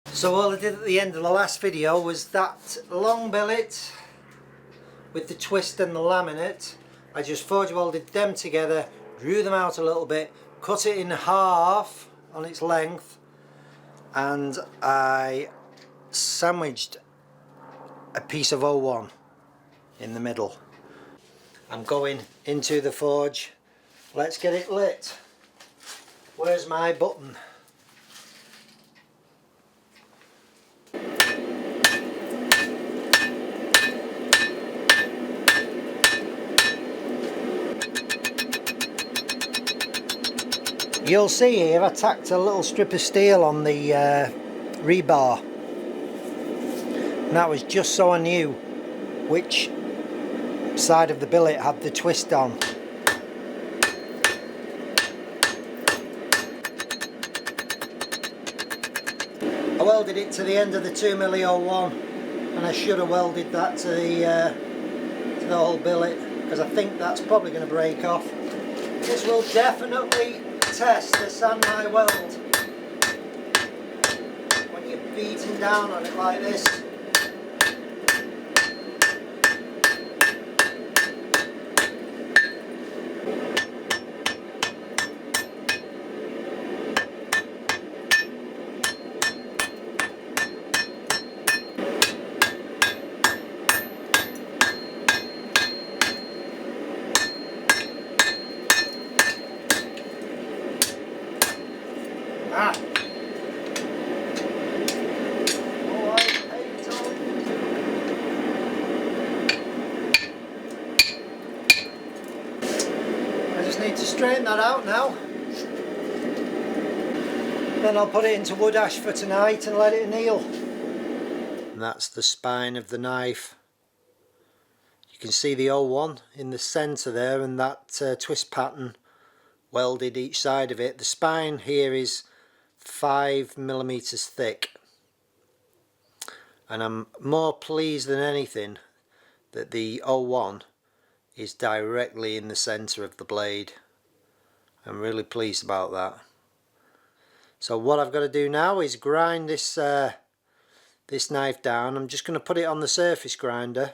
So all I did at the end of the last video was that long billet with the twist and the laminate. I just forge welded them together, drew them out a little bit, cut it in half on its length, and I sandwiched a piece of 01 in the middle. I'm going into the forge. Let's get it lit. Where's my button? You'll see here I tacked a little strip of steel on the rebar, and that was just so I knew which side of the billet had the twist on. I welded it to the end of the 2mm 01, and I should have welded that to the whole billet, because I think that's probably going to break off. This will definitely test the sand my weld when you're beating down on it like this. Ah. Oh, I hate it. I just need to straighten that out now. Then I'll put it into wood ash for tonight and let it anneal. And that's the spine of the knife. You can see the 01 in the centre there, and that twist pattern welded each side of it. The spine here is 5mm thick, and I'm more pleased than anything that the 01 is directly in the centre of the blade. I'm really pleased about that. So what I've got to do now is grind this this knife down. I'm just going to put it on the surface grinder.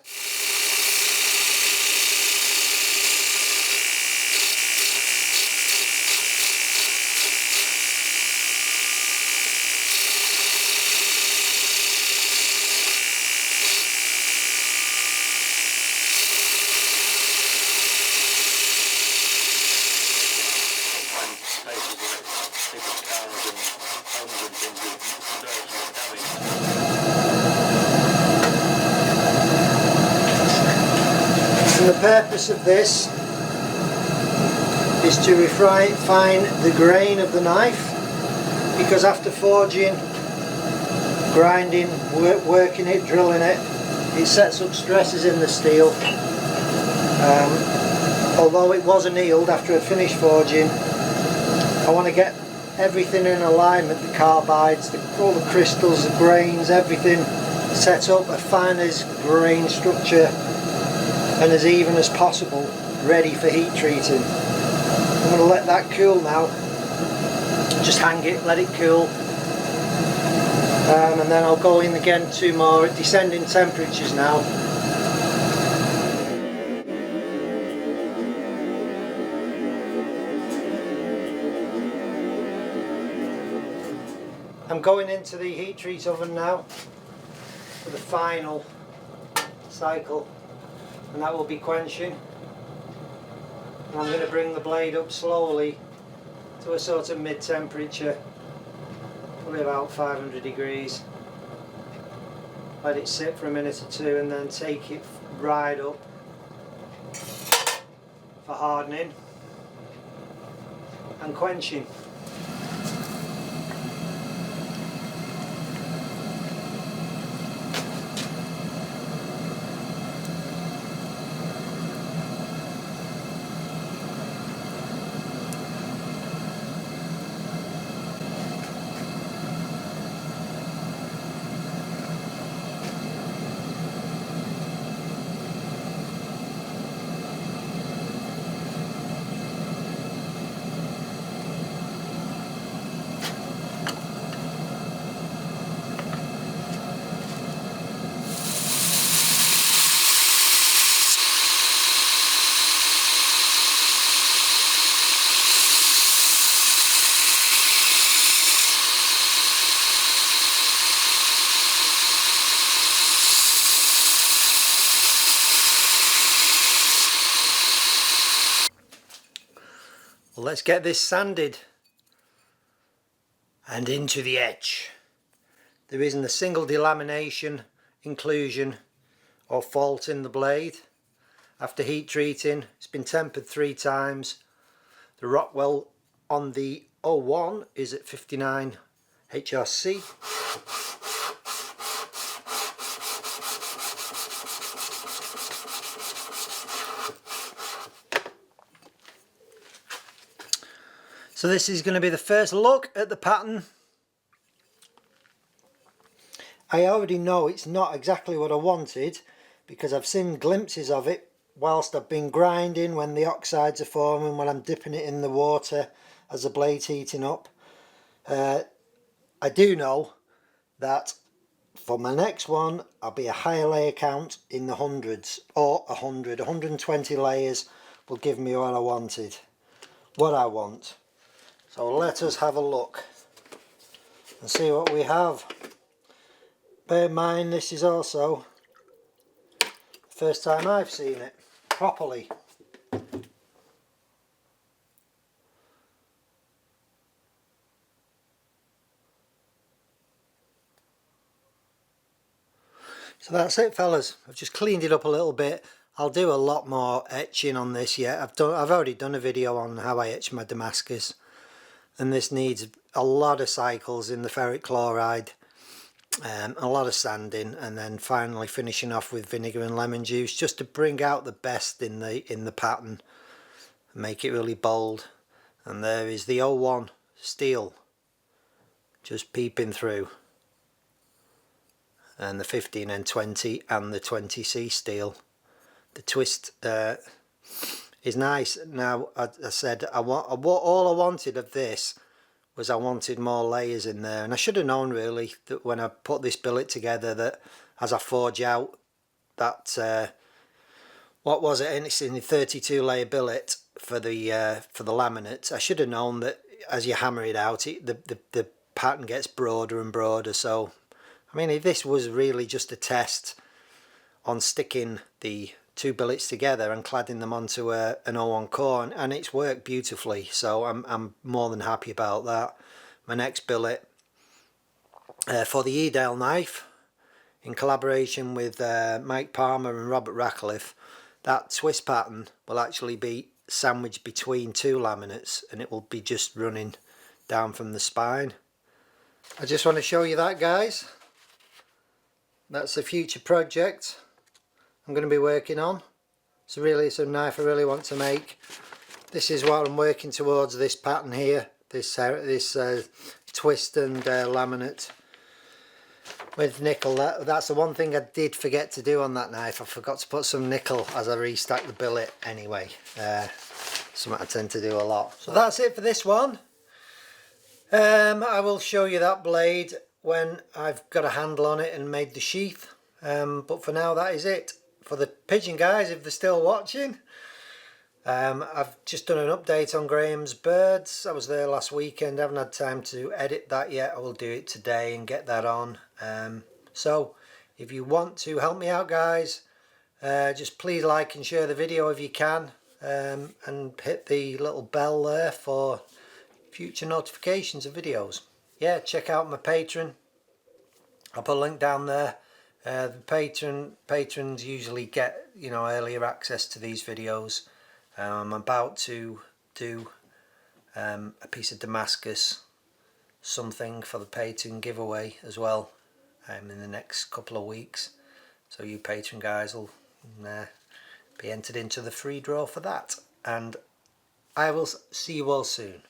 And the purpose of this is to refine the grain of the knife, because after forging, grinding, working it, drilling it, it sets up stresses in the steel. Although it was annealed after I finished forging, I want to get everything in alignment, the carbides, all the crystals, the grains, everything set up a fine as grain structure and as even as possible, ready for heat treating. I'm going to let that cool now. Just hang it, let it cool, and then I'll go in again to more descending temperatures now. I'm going into the heat treat oven now for the final cycle, and that will be quenching. And I'm going to bring the blade up slowly to a sort of mid temperature, probably about 500 degrees. Let it sit for a minute or two and then take it right up for hardening and quenching. Well, let's get this sanded and into the etch. There isn't a single delamination, inclusion or fault in the blade. After heat treating, it's been tempered 3 times. The Rockwell on the 01 is at 59 HRC. So this is going to be the first look at the pattern. I already know it's not exactly what I wanted because I've seen glimpses of it whilst I've been grinding, when the oxides are forming, when I'm dipping it in the water as the blade's heating up. I do know that for my next one I'll be a higher layer count in the hundreds, or 120 layers will give me what I wanted, what I want. So let us have a look and see what we have. Bear in mind, this is also the first time I've seen it properly. So that's it, fellas. I've just cleaned it up a little bit. I'll do a lot more etching on this yet. I've already done a video on how I etch my Damascus, and this needs a lot of cycles in the ferric chloride, a lot of sanding, and then finally finishing off with vinegar and lemon juice, just to bring out the best in the pattern and make it really bold. And there is the 01 steel just peeping through, and the 15 and 20 and the 20C steel. The twist is nice. Now, I said all I wanted of this was I wanted more layers in there, and I should have known really that when I put this billet together, that as I forge out that what was it, and it's in the 32 layer billet for the laminate, I should have known that as you hammer it out, the pattern gets broader and broader. So I mean, this was really just a test on sticking the 2 billets together and cladding them onto an 01 core, and it's worked beautifully, so I'm more than happy about that. My next billet for the Edale knife, in collaboration with Mike Palmer and Robert Ratcliffe, that twist pattern will actually be sandwiched between 2 laminates, and it will be just running down from the spine. I just want to show you that, guys. That's a future project I'm going to be working on. It's a knife I really want to make. This is what I'm working towards, this pattern here, this twist and laminate with nickel. That's the one thing I did forget to do on that knife. I forgot to put some nickel as I restacked the billet anyway. Something I tend to do a lot. So that's it for this one. I will show you that blade when I've got a handle on it and made the sheath. But for now, that is it. For the pigeon guys, if they're still watching, I've just done an update on Graham's birds. I was there last weekend. I haven't had time to edit that yet. I will do it today and get that on. So if you want to help me out, guys, just please like and share the video if you can, and hit the little bell there for future notifications of videos. Yeah, check out my Patreon. I'll put a link down there. The patrons usually get, you know, earlier access to these videos. I'm about to do a piece of Damascus, something for the patron giveaway as well, in the next couple of weeks. So you patron guys will be entered into the free draw for that. And I will see you all soon.